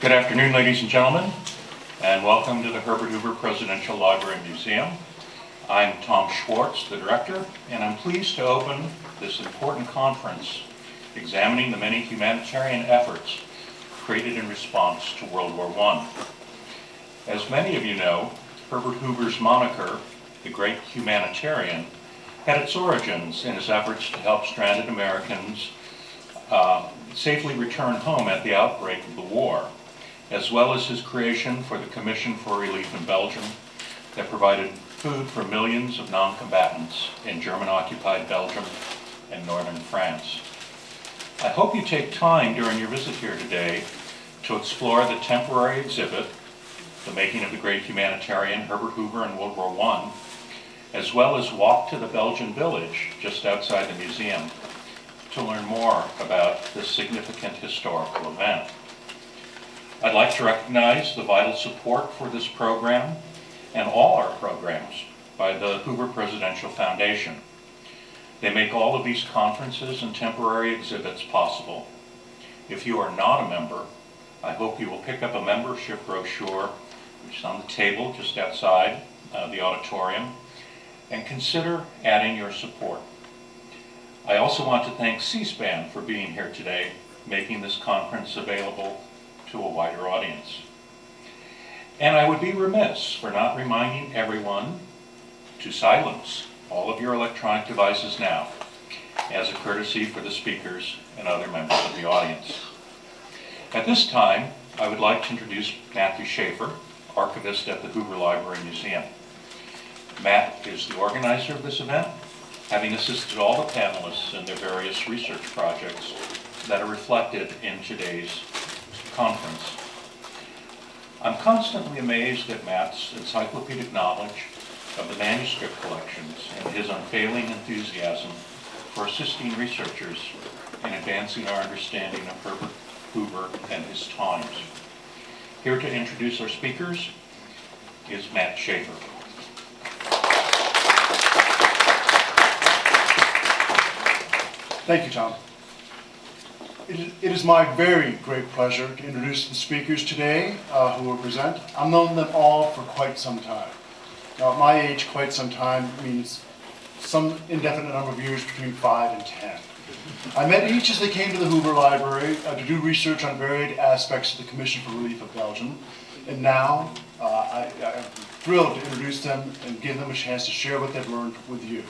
Good afternoon, ladies and gentlemen, and welcome to the Herbert Hoover Presidential Library and Museum. I'm Tom Schwartz, the director, and I'm pleased to open this important conference examining the many humanitarian efforts created in response to World War I. As many of you know, Herbert Hoover's moniker, the Great Humanitarian, had its origins in his efforts to help stranded Americans safely return home at the outbreak of the war, as well as his creation for the Commission for Relief in Belgium that provided food for millions of non-combatants in German-occupied Belgium and northern France. I hope you take time during your visit here today to explore the temporary exhibit, The Making of the Great Humanitarian, Herbert Hoover in World War I, as well as walk to the Belgian village just outside the museum to learn more about this significant historical event. I'd like to recognize the vital support for this program and all our programs by the Hoover Presidential Foundation. They make all of these conferences and temporary exhibits possible. If you are not a member, I hope you will pick up a membership brochure, which is on the table just outside the auditorium, and consider adding your support. I also want to thank C-SPAN for being here today, making this conference available to a wider audience. And I would be remiss for not reminding everyone to silence all of your electronic devices now, as a courtesy for the speakers and other members of the audience. At this time, I would like to introduce Matthew Schaefer, archivist at the Hoover Library Museum. Matt is the organizer of this event, having assisted all the panelists in their various research projects that are reflected in today's conference. I'm constantly amazed at Matt's encyclopedic knowledge of the manuscript collections and his unfailing enthusiasm for assisting researchers in advancing our understanding of Herbert Hoover and his times. Here to introduce our speakers is Matt Schaefer. Thank you, Tom. It is my very great pleasure to introduce the speakers today who will present. I've known them all for quite some time. Now, at my age, quite some time means some indefinite number of years between 5 and 10. I met each as they came to the Hoover Library to do research on varied aspects of the Commission for Relief of Belgium. And now, I'm thrilled to introduce them and give them a chance to share what they've learned with you.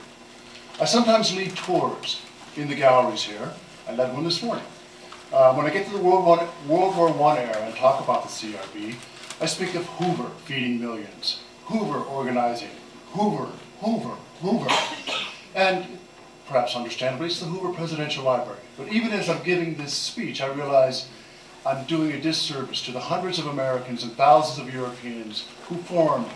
I sometimes lead tours in the galleries here. I led one this morning. When I get to the World War I era and talk about the CRB, I speak of Hoover feeding millions, Hoover organizing, Hoover, Hoover, Hoover. And perhaps understandably, it's the Hoover Presidential Library. But even as I'm giving this speech, I realize I'm doing a disservice to the hundreds of Americans and thousands of Europeans who formed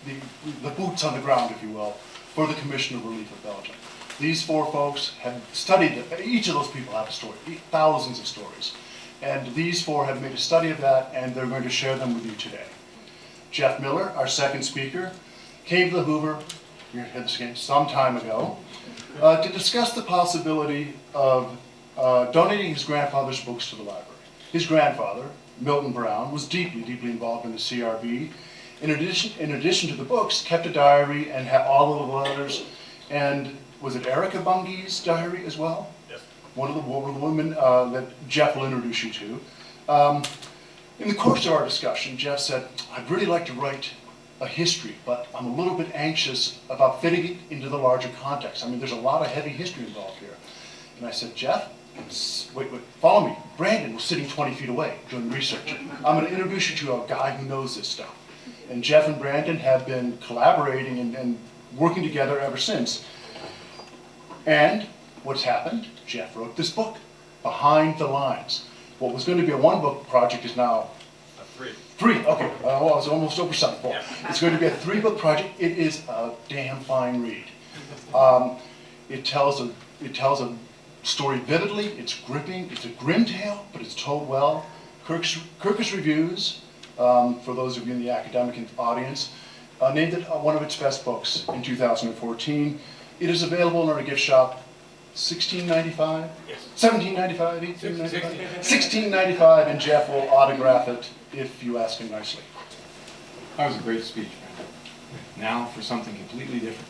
the boots on the ground, if you will, for the Commission of Relief of Belgium. These four folks have studied it. Each of those people have a story, thousands of stories. And these four have made a study of that, and they're going to share them with you today. Jeff Miller, our second speaker, came to the Hoover, you heard this again, some time ago, to discuss the possibility of donating his grandfather's books to the library. His grandfather, Milton Brown, was deeply, deeply involved in the CRB. In addition to the books, kept a diary and had all of the letters. And was it Erica Bunge's diary as well? Yes. One of the women that Jeff will introduce you to. In the course of our discussion, Jeff said, I'd really like to write a history, but I'm a little bit anxious about fitting it into the larger context. I mean, there's a lot of heavy history involved here. And I said, Jeff, wait, follow me. Brandon was sitting 20 feet away doing research. I'm going to introduce you to a guy who knows this stuff. And Jeff and Brandon have been collaborating and working together ever since. And what's happened? Jeff wrote this book, Behind the Lines. What was going to be a one-book project is now three. Okay, well, I was almost over something. Yeah. It's going to be a 3-book project. It is a damn fine read. It tells a story vividly. It's gripping. It's a grim tale, but it's told well. Kirkus Reviews, for those of you in the academic audience, named it one of its best books in 2014. It is available in our gift shop 1695? Yes. 1795, 1895? 1695, and Jeff will autograph it if you ask him nicely. That was a great speech, man. Now for something completely different.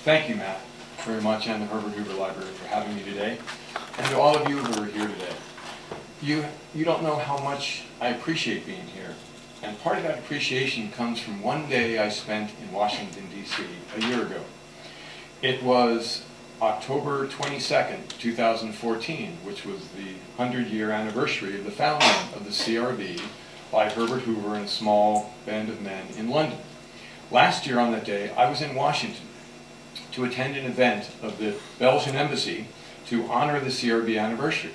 Thank you, Matt, very much, and the Herbert Hoover Library for having me today, and to all of you who are here today. You don't know how much I appreciate being here, and part of that appreciation comes from one day I spent in Washington, D.C. a year ago. It was October 22nd, 2014, which was the 100-year anniversary of the founding of the CRB by Herbert Hoover and a small band of men in London. Last year on that day, I was in Washington to attend an event of the Belgian embassy to honor the CRB anniversary.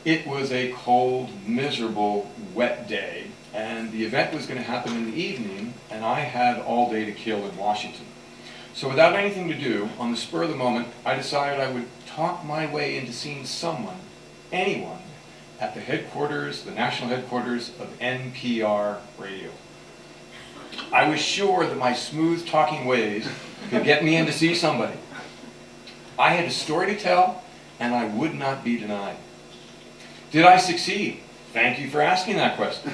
It was a cold, miserable, wet day, and the event was going to happen in the evening, and I had all day to kill in Washington. So without anything to do, on the spur of the moment, I decided I would talk my way into seeing someone, anyone, at the headquarters, the national headquarters of NPR Radio. I was sure that my smooth talking ways could get me in to see somebody. I had a story to tell, and I would not be denied. Did I succeed? Thank you for asking that question.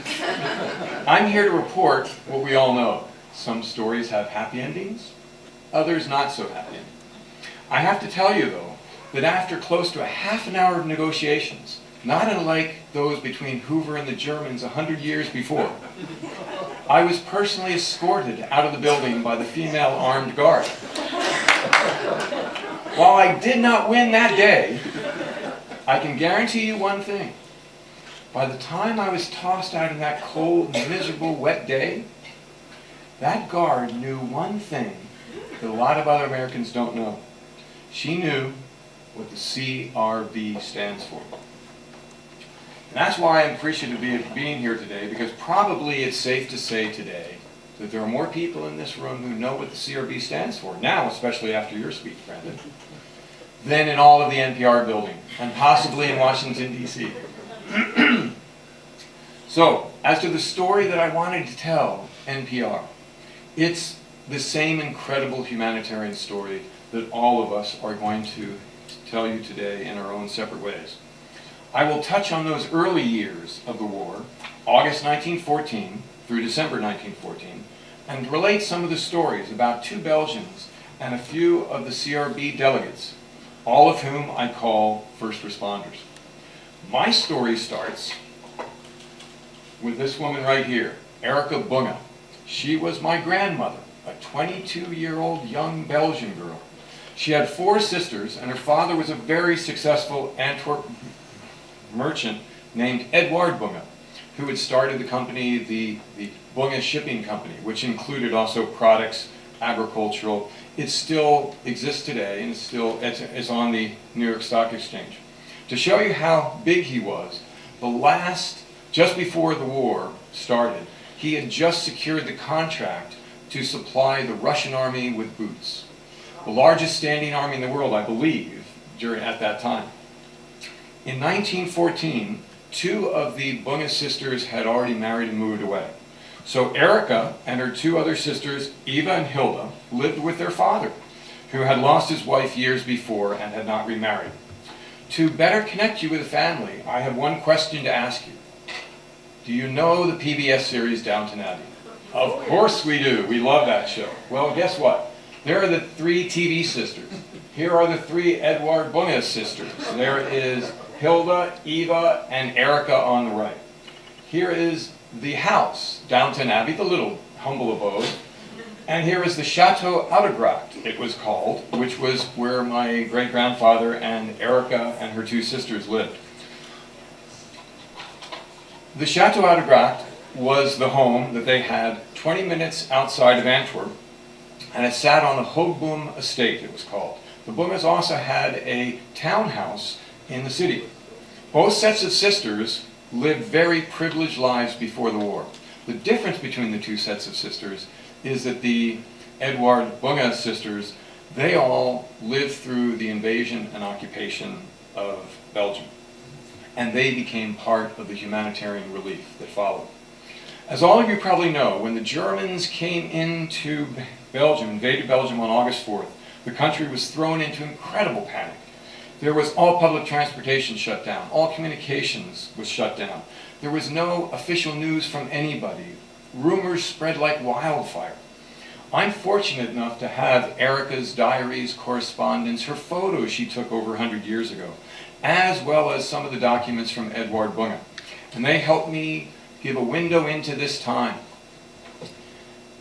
I'm here to report what we all know. Some stories have happy endings, others not so happy. I have to tell you, though, that after close to a half an hour of negotiations, not unlike those between Hoover and the Germans 100 years before, I was personally escorted out of the building by the female armed guard. While I did not win that day, I can guarantee you one thing. By the time I was tossed out in that cold, miserable, wet day, that guard knew one thing that a lot of other Americans don't know. She knew what the CRB stands for. And that's why I'm appreciative of being here today, because probably it's safe to say today that there are more people in this room who know what the CRB stands for, now especially after your speech, Brandon, than in all of the NPR building, and possibly in Washington, D.C. So, as to the story that I wanted to tell NPR, it's the same incredible humanitarian story that all of us are going to tell you today in our own separate ways. I will touch on those early years of the war, August 1914 through December 1914, and relate some of the stories about two Belgians and a few of the CRB delegates, all of whom I call first responders. My story starts with this woman right here, Erica Bunge. She was my grandmother, a 22-year-old young Belgian girl. She had 4 sisters, and her father was a very successful Antwerp merchant named Edward Bunge, who had started the company, the Bunge Shipping Company, which included also products, agricultural. It still exists today, and it's on the New York Stock Exchange. To show you how big he was, just before the war started, he had just secured the contract to supply the Russian army with boots. The largest standing army in the world, I believe, at that time. In 1914, 2 of the Bunge sisters had already married and moved away. So Erica and her 2 other sisters, Eva and Hilda, lived with their father, who had lost his wife years before and had not remarried. To better connect you with the family, I have one question to ask you. Do you know the PBS series Downton Abbey? Of course we do. We love that show. Well, guess what? There are the 3 TV sisters. Here are the 3 Edward Bunge sisters. There is Hilda, Eva, and Erica on the right. Here is the house, Downton Abbey, the little humble abode. And here is the Chateau Oudegracht, it was called, which was where my great-grandfather and Erica and her 2 sisters lived. The Chateau Oudegracht was the home that they had 20 minutes outside of Antwerp, and it sat on the Hoogboom estate, it was called. The Bunges also had a townhouse in the city. Both sets of sisters lived very privileged lives before the war. The difference between the 2 sets of sisters is that the Edward Bunge sisters, they all lived through the invasion and occupation of Belgium. And they became part of the humanitarian relief that followed. As all of you probably know, when the Germans came into Belgium, invaded Belgium on August 4th, The country was thrown into incredible panic. There was all public transportation shut down. All communications was shut down. There was no official news from anybody. Rumors spread like wildfire. I'm fortunate enough to have Erica's diaries, correspondence, her photos she took over 100 years ago, as well as some of the documents from Edward Bunga. And they helped me give a window into this time.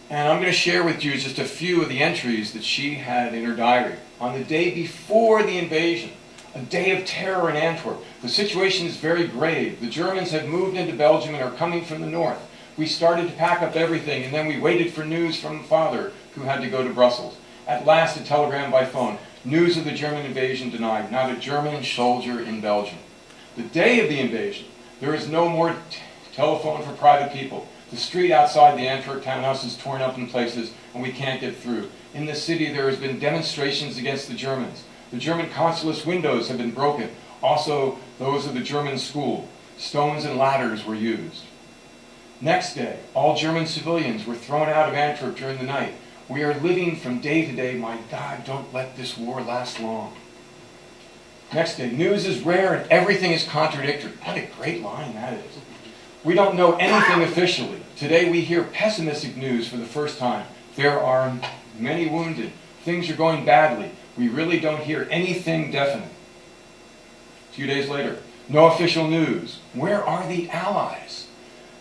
And I'm going to share with you just a few of the entries that she had in her diary. On the day before the invasion, a day of terror in Antwerp. The situation is very grave. The Germans have moved into Belgium and are coming from the north. We started to pack up everything, and then we waited for news from father, who had to go to Brussels. At last, a telegram by phone. News of the German invasion denied. Not a German soldier in Belgium. The day of the invasion, there is no more telephone for private people. The street outside the Antwerp townhouse is torn up in places, and we can't get through. In the city, there has been demonstrations against the Germans. The German consulate's windows have been broken. Also, those of the German school. Stones and ladders were used. Next day, all German civilians were thrown out of Antwerp during the night. We are living from day to day. My God, don't let this war last long. Next day, news is rare and everything is contradictory. What a great line that is. We don't know anything officially. Today we hear pessimistic news for the first time. There are many wounded. Things are going badly. We really don't hear anything definite. A few days later, no official news. Where are the Allies?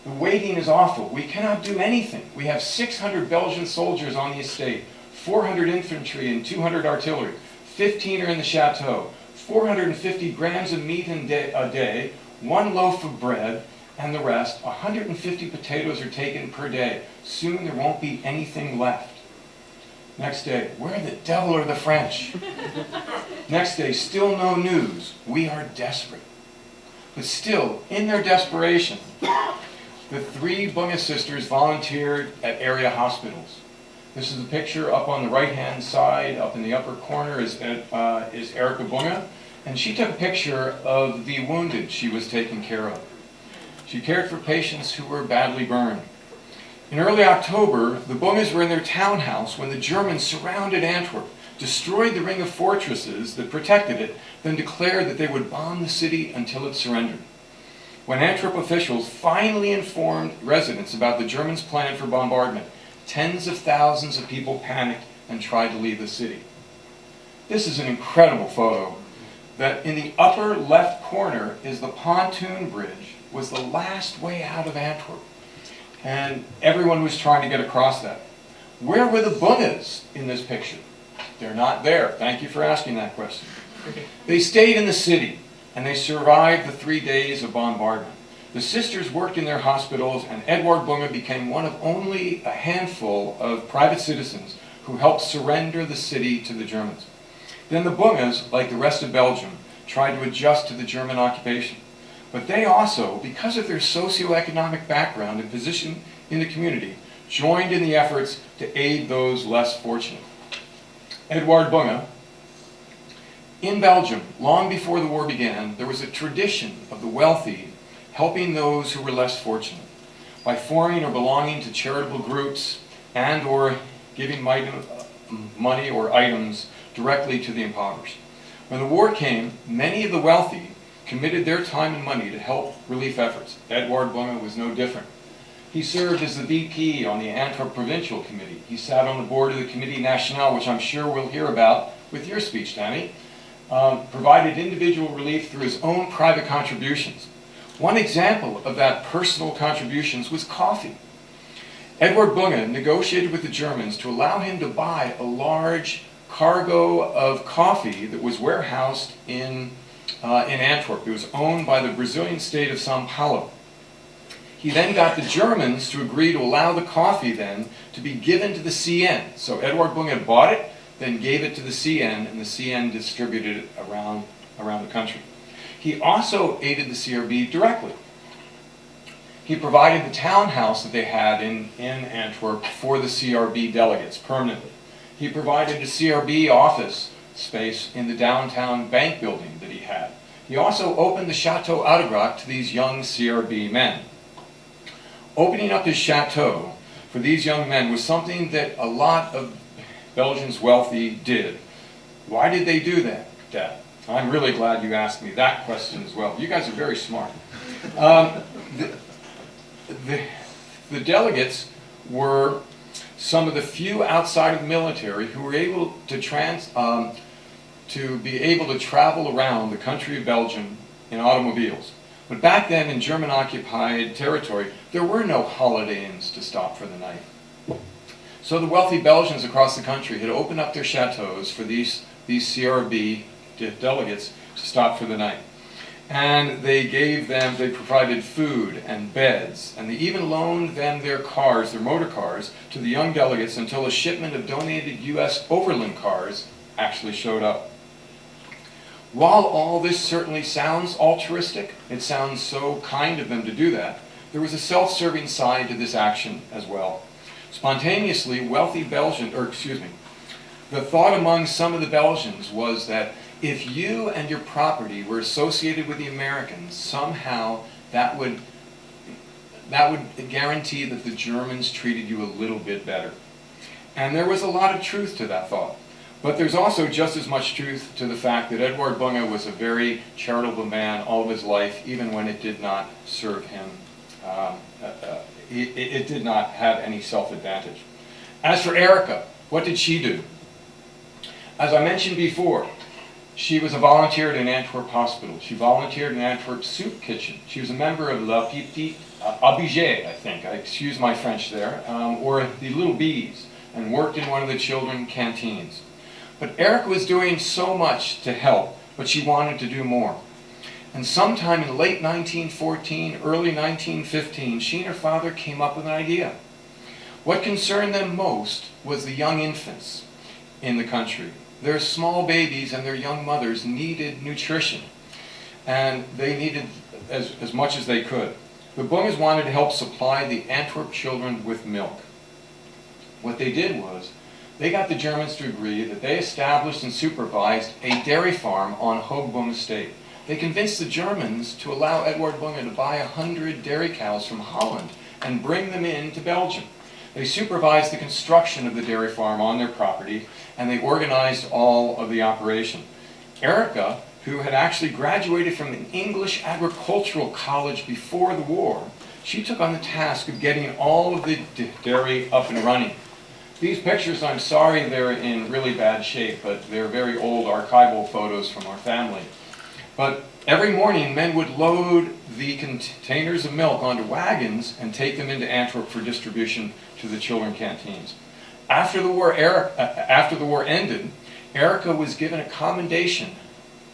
The waiting is awful. We cannot do anything. We have 600 Belgian soldiers on the estate, 400 infantry and 200 artillery. 15 are in the chateau, 450 grams of meat a day, 1 loaf of bread, and the rest, 150 potatoes are taken per day. Soon there won't be anything left. Next day, where the devil are the French? Next day, still no news. We are desperate. But still, in their desperation, the 3 Bunga sisters volunteered at area hospitals. This is a picture up on the right-hand side. Up in the upper corner is Erica Bunga, and she took a picture of the wounded she was taking care of. She cared for patients who were badly burned. In early October, the Bungas were in their townhouse when the Germans surrounded Antwerp, destroyed the ring of fortresses that protected it, then declared that they would bomb the city until it surrendered. When Antwerp officials finally informed residents about the Germans' plan for bombardment, tens of thousands of people panicked and tried to leave the city. This is an incredible photo. That in the upper left corner is the pontoon bridge, was the last way out of Antwerp. And everyone was trying to get across that. Where were the Bungas in this picture? They're not there. Thank you for asking that question. They stayed in the city, and they survived the 3 days of bombardment. The sisters worked in their hospitals, and Edward Bunga became one of only a handful of private citizens who helped surrender the city to the Germans. Then the Bungas, like the rest of Belgium, tried to adjust to the German occupation. But they also, because of their socioeconomic background and position in the community, joined in the efforts to aid those less fortunate. Edward Bunga. In Belgium, long before the war began, there was a tradition of the wealthy helping those who were less fortunate by forming or belonging to charitable groups and or giving money or items directly to the impoverished. When the war came, many of the wealthy committed their time and money to help relief efforts. Edward Bunga was no different. He served as the VP on the Antwerp Provincial Committee. He sat on the board of the Committee Nationale, which I'm sure we'll hear about with your speech, Danny. Provided individual relief through his own private contributions. One example of that personal contributions was coffee. Edward Bunga negotiated with the Germans to allow him to buy a large cargo of coffee that was warehoused in Antwerp. It was owned by the Brazilian state of São Paulo. He then got the Germans to agree to allow the coffee then to be given to the CN. So Edward Bunga bought it, then gave it to the CN, and the CN distributed it around the country. He also aided the CRB directly. He provided the townhouse that they had in Antwerp for the CRB delegates permanently. He provided a CRB office space in the downtown bank building that he had. He also opened the Chateau Oudegracht to these young CRB men. Opening up his chateau for these young men was something that a lot of Belgians wealthy did. Why did they do that, Dad? I'm really glad you asked me that question as well. You guys are very smart. The delegates were some of the few outside of the military who were able to be able to travel around the country of Belgium in automobiles. But back then in German-occupied territory, there were no holiday inns to stop for the night. So the wealthy Belgians across the country had opened up their chateaus for these CRB delegates to stop for the night. And they provided food and beds, and they even loaned them their cars, their motor cars, to the young delegates until a shipment of donated U.S. Overland cars actually showed up. While all this certainly sounds altruistic, it sounds so kind of them to do that, there was a self-serving side to this action as well. Spontaneously, wealthy Belgians, the thought among some of the Belgians was that if you and your property were associated with the Americans, somehow that would guarantee that the Germans treated you a little bit better. And there was a lot of truth to that thought. But there's also just as much truth to the fact that Edward Bunge was a very charitable man all of his life, even when it did not serve him. It did not have any self-advantage. As for Erica, what did she do? As I mentioned before, she was a volunteer at an Antwerp hospital. She volunteered in Antwerp soup kitchen. She was a member of La Petite Abigé, I think. Excuse my French there, or the Little Bees, and worked in one of the children's canteens. But Erica was doing so much to help, but she wanted to do more. And sometime in late 1914, early 1915, she and her father came up with an idea. What concerned them most was the young infants in the country. Their small babies and their young mothers needed nutrition, and they needed as much as they could. The Bunges wanted to help supply the Antwerp children with milk. What they did was, they got the Germans to agree that they established and supervised a dairy farm on Hoogboom Estate. They convinced the Germans to allow Edward Bunge to buy 100 dairy cows from Holland and bring them into Belgium. They supervised the construction of the dairy farm on their property, and they organized all of the operation. Erica, who had actually graduated from an English agricultural college before the war, she took on the task of getting all of the dairy up and running. These pictures, I'm sorry they're in really bad shape, but they're very old archival photos from our family. But every morning, men would load the containers of milk onto wagons and take them into Antwerp for distribution to the children canteens. After the war ended, Erica was given a commendation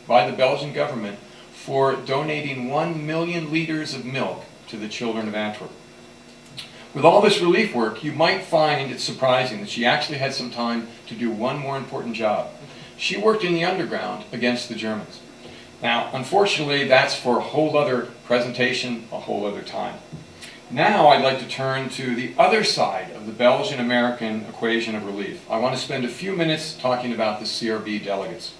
by the Belgian government for donating 1 million liters of milk to the children of Antwerp. With all this relief work, you might find it surprising that she actually had some time to do one more important job. She worked in the underground against the Germans. Now, unfortunately, that's for a whole other presentation, a whole other time. Now I'd like to turn to the other side of the Belgian-American equation of relief. I want to spend a few minutes talking about the CRB delegates.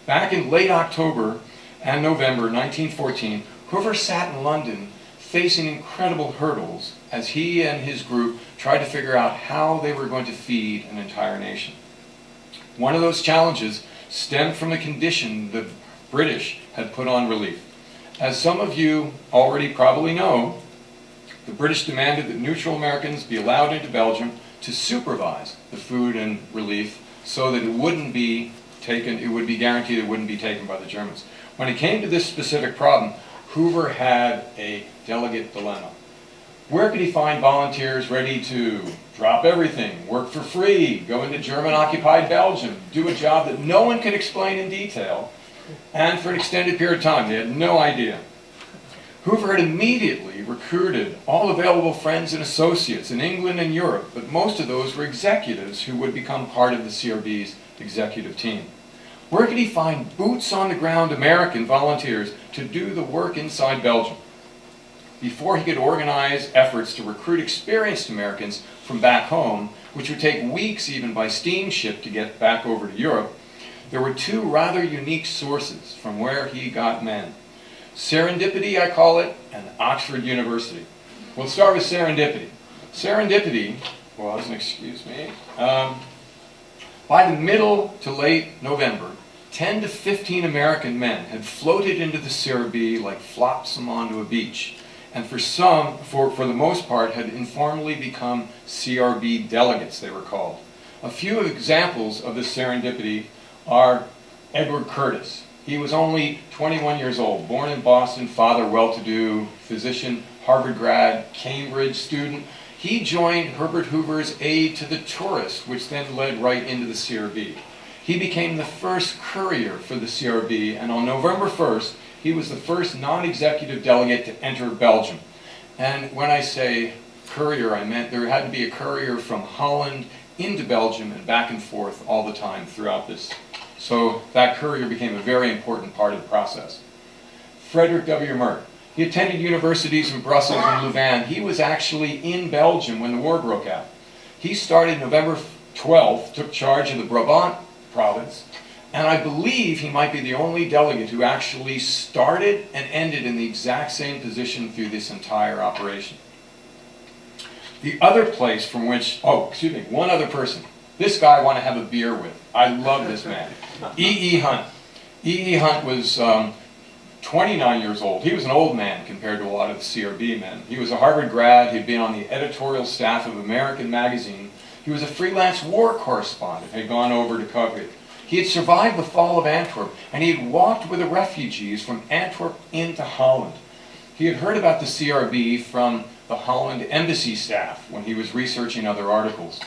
Back in late October and November 1914, Hoover sat in London facing incredible hurdles as he and his group tried to figure out how they were going to feed an entire nation. One of those challenges stemmed from the condition the British had put on relief. As some of you already probably know, the British demanded that neutral Americans be allowed into Belgium to supervise the food and relief so that it would be guaranteed it wouldn't be taken by the Germans. When it came to this specific problem, Hoover had a delicate dilemma. Where could he find volunteers ready to drop everything, work for free, go into German-occupied Belgium, do a job that no one could explain in detail, and for an extended period of time? They had no idea. Hoover had immediately recruited all available friends and associates in England and Europe, but most of those were executives who would become part of the CRB's executive team. Where could he find boots-on-the-ground American volunteers to do the work inside Belgium? Before he could organize efforts to recruit experienced Americans from back home, which would take weeks even by steamship to get back over to Europe, there were two rather unique sources from where he got men. Serendipity, I call it, and Oxford University. We'll start with serendipity. Serendipity was, By the middle to late November, 10 to 15 American men had floated into the CRB like flotsam onto a beach, and for the most part, had informally become CRB delegates, they were called. A few examples of this serendipity are Edward Curtis. He was only 21 years old, born in Boston, father well-to-do, physician, Harvard grad, Cambridge student. He joined Herbert Hoover's Aid to the Tourists, which then led right into the CRB. He became the first courier for the CRB, and on November 1st, he was the first non-executive delegate to enter Belgium. And when I say courier, I meant there had to be a courier from Holland into Belgium and back and forth all the time throughout this. So that courier became a very important part of the process. Frederick W. Merck. He attended universities in Brussels and Louvain. He was actually in Belgium when the war broke out. He started November 12th, took charge of the Brabant province, and I believe he might be the only delegate who actually started and ended in the exact same position through this entire operation. The other place from which, one other person. This guy I want to have a beer with. I love this man. E.E. Hunt. E.E. Hunt was 29 years old. He was an old man compared to a lot of the CRB men. He was a Harvard grad. He'd been on the editorial staff of American Magazine. He was a freelance war correspondent, had gone over to cover it. He had survived the fall of Antwerp, and he had walked with the refugees from Antwerp into Holland. He had heard about the CRB from the Holland embassy staff when he was researching other articles.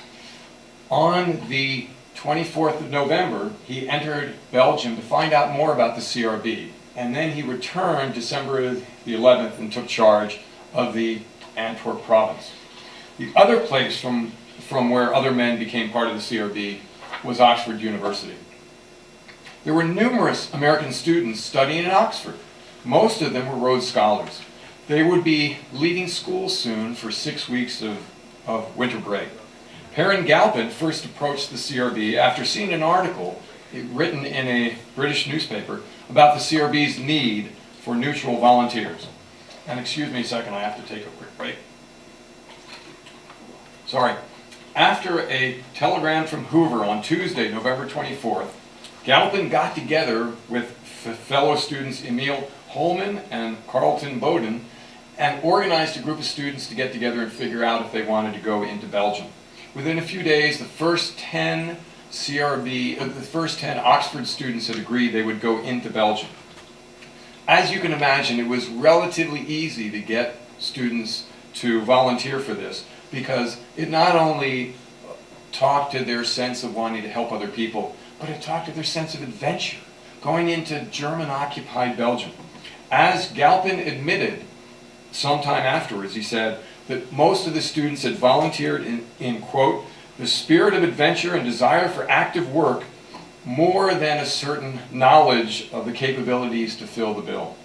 On the 24th of November, he entered Belgium to find out more about the CRB, and then he returned December the 11th and took charge of the Antwerp province. The other place from where other men became part of the CRB was Oxford University. There were numerous American students studying in Oxford. Most of them were Rhodes Scholars. They would be leaving school soon for 6 weeks of winter break. Perrin Galpin first approached the CRB after seeing an article written in a British newspaper about the CRB's need for neutral volunteers. And excuse me a second, I have to take a quick break. Sorry. After a telegram from Hoover on Tuesday, November 24th, Galpin got together with fellow students Emil Holman and Carlton Bowden and organized a group of students to get together and figure out if they wanted to go into Belgium. Within a few days, the first 10 Oxford students had agreed they would go into Belgium. As you can imagine, it was relatively easy to get students to volunteer for this because it not only talked to their sense of wanting to help other people, but it talked to their sense of adventure, going into German-occupied Belgium. As Galpin admitted sometime afterwards, he said that most of the students had volunteered in quote, the spirit of adventure and desire for active work more than a certain knowledge of the capabilities to fill the bill.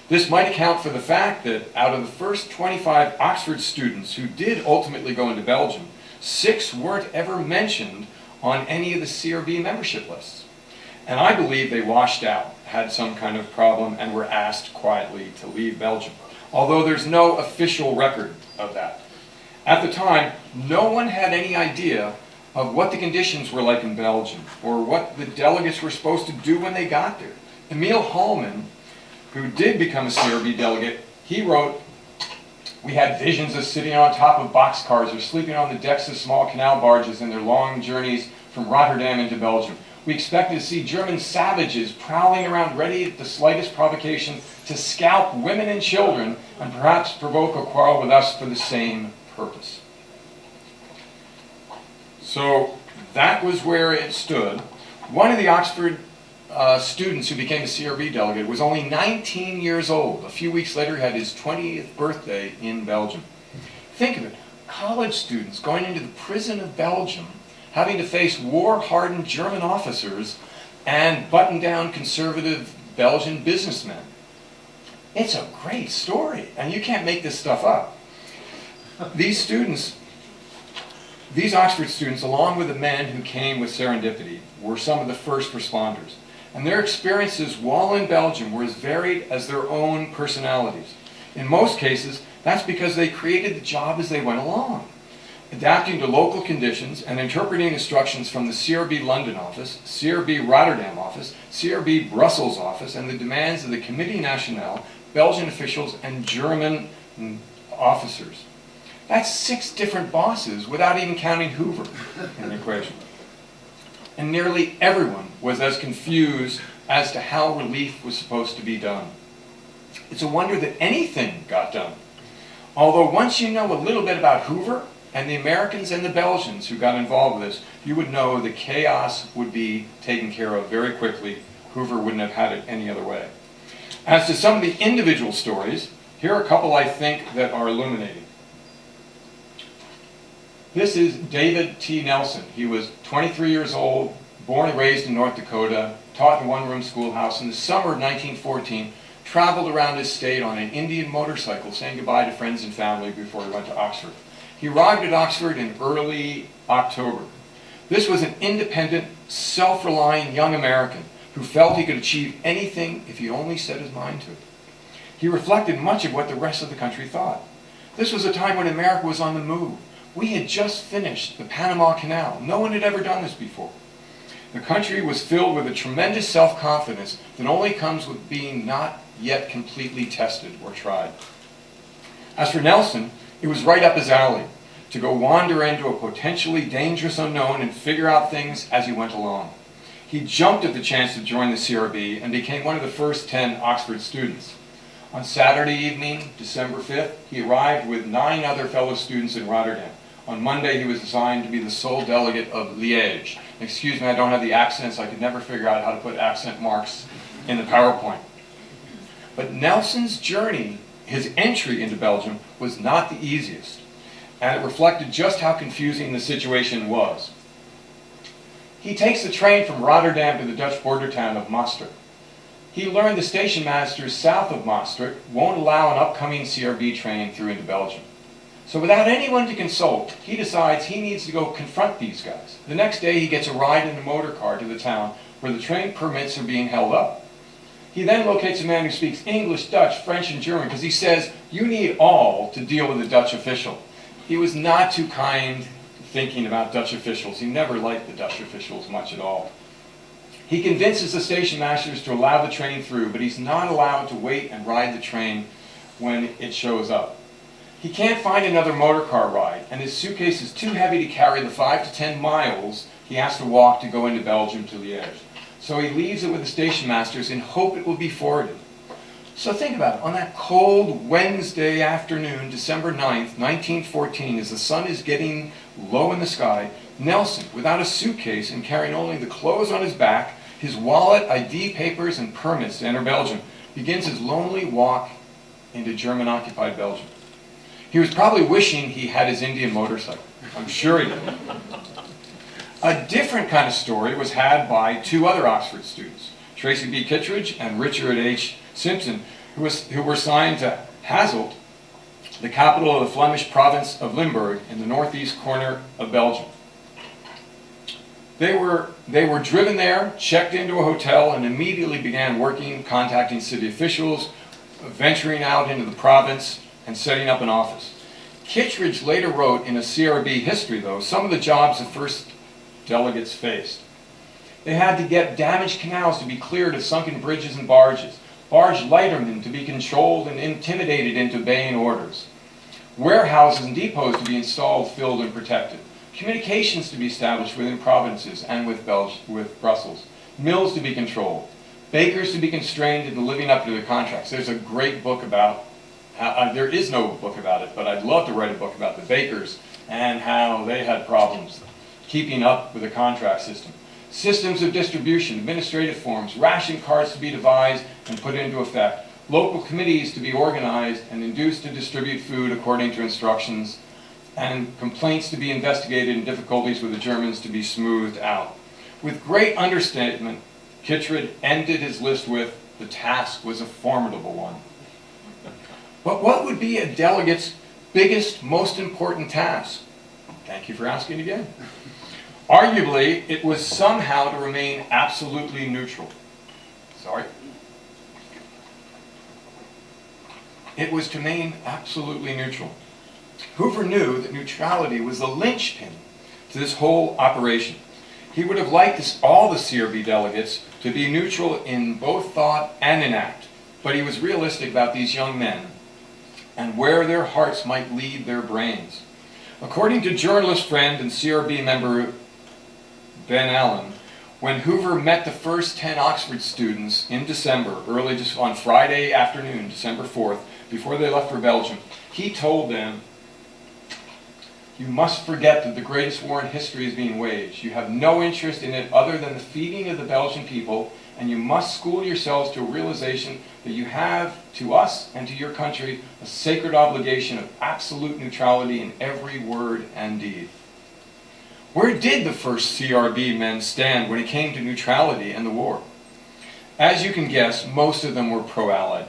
This might account for the fact that out of the first 25 Oxford students who did ultimately go into Belgium, 6 weren't ever mentioned on any of the CRB membership lists. And I believe they washed out, had some kind of problem, and were asked quietly to leave Belgium, although there's no official record of that. At the time, no one had any idea of what the conditions were like in Belgium, or what the delegates were supposed to do when they got there. Emil Holman, who did become a CRB delegate, he wrote, "We had visions of sitting on top of boxcars or sleeping on the decks of small canal barges in their long journeys from Rotterdam into Belgium. We expected to see German savages prowling around ready at the slightest provocation to scalp women and children and perhaps provoke a quarrel with us for the same purpose." So that was where it stood. One of the Oxford students who became a CRB delegate was only 19 years old. A few weeks later, he had his 20th birthday in Belgium. Think of it, college students going into the prison of Belgium, having to face war-hardened German officers and button-down conservative Belgian businessmen. It's a great story, and you can't make this stuff up. These Oxford students, along with the men who came with serendipity, were some of the first responders. And their experiences while in Belgium were as varied as their own personalities. In most cases, that's because they created the job as they went along. adapting to local conditions and interpreting instructions from the CRB London office, CRB Rotterdam office, CRB Brussels office, and the demands of the Committee Nationale, Belgian officials, and German officers. That's 6 different bosses without even counting Hoover in the equation. And nearly everyone was as confused as to how relief was supposed to be done. It's a wonder that anything got done. Although once you know a little bit about Hoover and the Americans and the Belgians who got involved with this, you would know the chaos would be taken care of very quickly. Hoover wouldn't have had it any other way. As to some of the individual stories, here are a couple I think that are illuminating. This is David T. Nelson. He was 23 years old, born and raised in North Dakota, taught in a one-room schoolhouse. In the summer of 1914, traveled around his state on an Indian motorcycle, saying goodbye to friends and family before he went to Oxford. He arrived at Oxford in early October. This was an independent, self-relying young American who felt he could achieve anything if he only set his mind to it. He reflected much of what the rest of the country thought. This was a time when America was on the move. We had just finished the Panama Canal. No one had ever done this before. The country was filled with a tremendous self-confidence that only comes with being not yet completely tested or tried. As for Nelson, it was right up his alley to go wander into a potentially dangerous unknown and figure out things as he went along. He jumped at the chance to join the CRB and became one of the first 10 Oxford students. On Saturday evening, December 5th, he arrived with 9 other fellow students in Rotterdam. On Monday, he was assigned to be the sole delegate of Liège. Excuse me, I don't have the accents. I could never figure out how to put accent marks in the PowerPoint. But Nelson's journey, his entry into Belgium, was not the easiest. And it reflected just how confusing the situation was. He takes the train from Rotterdam to the Dutch border town of Maastricht. He learned the station masters south of Maastricht won't allow an upcoming CRB train through into Belgium. So without anyone to consult, he decides he needs to go confront these guys. The next day he gets a ride in a motor car to the town where the train permits are being held up. He then locates a man who speaks English, Dutch, French, and German because he says, you need all to deal with a Dutch official. He was not too kind thinking about Dutch officials. He never liked the Dutch officials much at all. He convinces the station masters to allow the train through, but he's not allowed to wait and ride the train when it shows up. He can't find another motor car ride, and his suitcase is too heavy to carry the 5 to 10 miles he has to walk to go into Belgium to Liège. So he leaves it with the station masters in hope it will be forwarded. So think about it. On that cold Wednesday afternoon, December 9th, 1914, as the sun is getting low in the sky, Nelson, without a suitcase and carrying only the clothes on his back, his wallet, ID papers, and permits to enter Belgium, begins his lonely walk into German-occupied Belgium. He was probably wishing he had his Indian motorcycle. I'm sure he did. A different kind of story was had by 2 other Oxford students, Tracy B. Kittredge and Richard H. Simpson, who were signed to Hasselt, the capital of the Flemish province of Limburg in the northeast corner of Belgium. They were driven there, checked into a hotel, and immediately began working, contacting city officials, venturing out into the province, and setting up an office. Kittredge later wrote in a CRB history, though, some of the jobs the first delegates faced. They had to get damaged canals to be cleared of sunken bridges and barges, barge lightermen to be controlled and intimidated into obeying orders, warehouses and depots to be installed, filled, and protected, communications to be established within provinces and with Brussels, mills to be controlled, bakers to be constrained into living up to their contracts. There's a great book about there is no book about it, but I'd love to write a book about the bakers and how they had problems keeping up with the contract system. Systems of distribution, administrative forms, ration cards to be devised and put into effect, local committees to be organized and induced to distribute food according to instructions, and complaints to be investigated and difficulties with the Germans to be smoothed out. With great understatement, Kittredge ended his list with, the task was a formidable one. But what would be a delegate's biggest, most important task? Thank you for asking again. Arguably, it was somehow to remain absolutely neutral. Sorry. It was to remain absolutely neutral. Hoover knew that neutrality was the linchpin to this whole operation. He would have liked all the CRB delegates to be neutral in both thought and in act, but he was realistic about these young men and where their hearts might lead their brains. According to journalist friend and CRB member Ben Allen, when Hoover met the first 10 Oxford students in December, early just on Friday afternoon, December 4th, before they left for Belgium, he told them, "You must forget that the greatest war in history is being waged. You have no interest in it other than the feeding of the Belgian people, and you must school yourselves to a realization that you have, to us and to your country, a sacred obligation of absolute neutrality in every word and deed." Where did the first CRB men stand when it came to neutrality and the war? As you can guess, most of them were pro-Allied.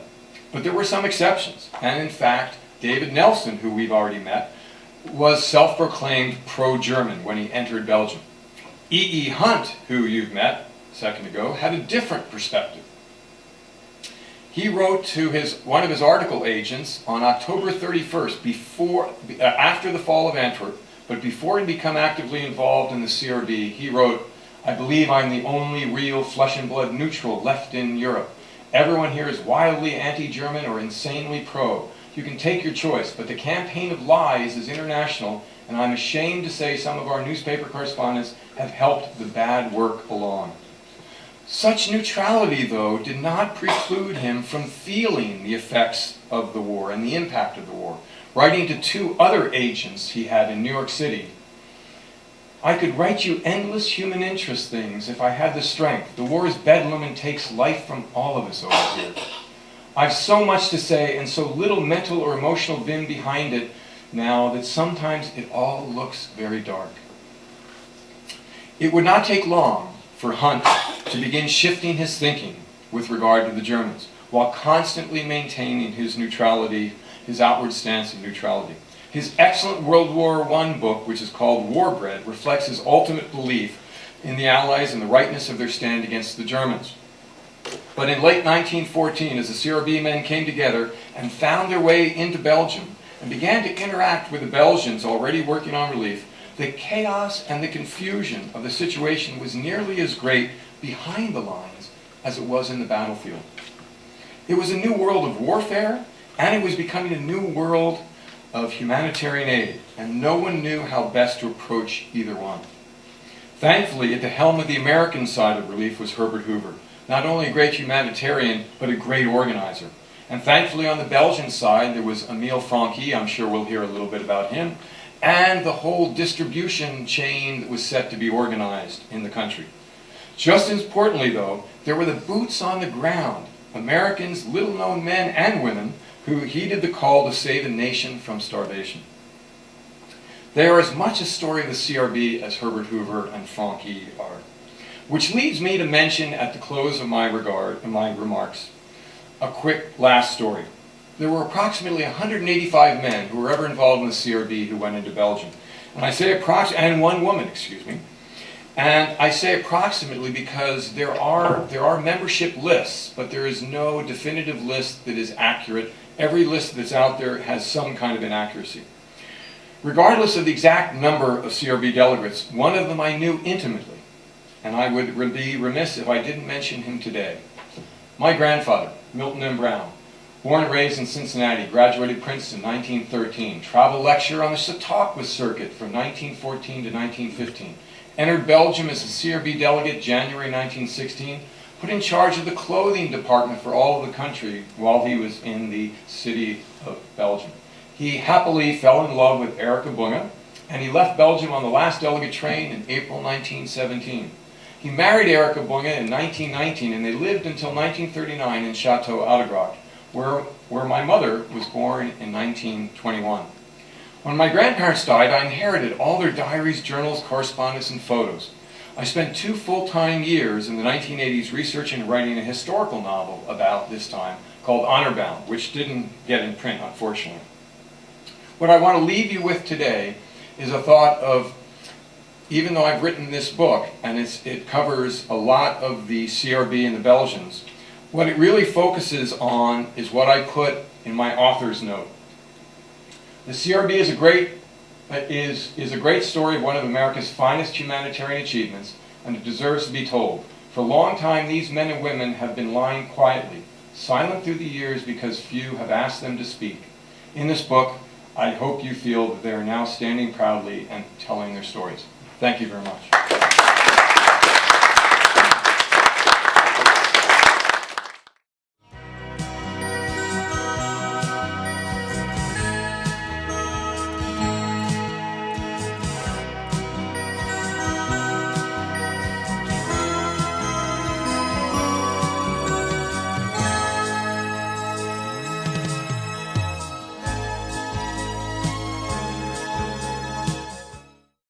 But there were some exceptions, and in fact, David Nelson, who we've already met, was self-proclaimed pro-German when he entered Belgium. E. Hunt, who you've met a second ago, had a different perspective. He wrote to one of his article agents on October 31st, after the fall of Antwerp, but before he became actively involved in the CRB, he wrote, "I believe I'm the only real flesh and blood neutral left in Europe. Everyone here is wildly anti-German or insanely pro. You can take your choice, but the campaign of lies is international, and I'm ashamed to say some of our newspaper correspondents have helped the bad work along." Such neutrality, though, did not preclude him from feeling the effects of the war and the impact of the war. Writing to two other agents he had in New York City, "I could write you endless human interest things if I had the strength. The war is bedlam and takes life from all of us over here. I've so much to say and so little mental or emotional vim behind it now that sometimes it all looks very dark." It would not take long for Hunt to begin shifting his thinking with regard to the Germans, while constantly maintaining his neutrality, his outward stance of neutrality. His excellent World War I book, which is called War Bread, reflects his ultimate belief in the Allies and the rightness of their stand against the Germans. But in late 1914, as the CRB men came together and found their way into Belgium and began to interact with the Belgians already working on relief, the chaos and the confusion of the situation was nearly as great behind the lines as it was in the battlefield. It was a new world of warfare, and it was becoming a new world of humanitarian aid, and no one knew how best to approach either one. Thankfully, at the helm of the American side of relief was Herbert Hoover, not only a great humanitarian, but a great organizer. And thankfully on the Belgian side, there was Emile Franqui, I'm sure we'll hear a little bit about him, and the whole distribution chain that was set to be organized in the country. Just as importantly, though, there were the boots on the ground, Americans, little-known men and women, who heeded the call to save a nation from starvation. They are as much a story of the CRB as Herbert Hoover and Franqui are. Which leads me to mention at the close of my remarks, a quick last story. There were approximately 185 men who were ever involved in the CRB who went into Belgium. And I say and one woman, excuse me. And I say approximately because there are membership lists, but there is no definitive list that is accurate. Every list that's out there has some kind of inaccuracy. Regardless of the exact number of CRB delegates, one of them I knew intimately, and I would be remiss if I didn't mention him today. My grandfather, Milton M. Brown, born and raised in Cincinnati, graduated Princeton in 1913, travel lecturer on the Chautauqua circuit from 1914 to 1915, entered Belgium as a CRB delegate January 1916, put in charge of the clothing department for all of the country while he was in the city of Belgium. He happily fell in love with Erica Bunge, and he left Belgium on the last delegate train in April 1917. He married Erica Bunge in 1919, and they lived until 1939 in Chateau Oudegracht, where my mother was born in 1921. When my grandparents died, I inherited all their diaries, journals, correspondence, and photos. I spent 2 full-time years in the 1980s researching and writing a historical novel about this time called Honorbound, which didn't get in print, unfortunately. What I want to leave you with today is a thought of, even though I've written this book, and it covers a lot of the CRB and the Belgians, what it really focuses on is what I put in my author's note. The CRB is a great story of one of America's finest humanitarian achievements, and it deserves to be told. For a long time, these men and women have been lying quietly, silent through the years because few have asked them to speak. In this book, I hope you feel that they are now standing proudly and telling their stories. Thank you very much.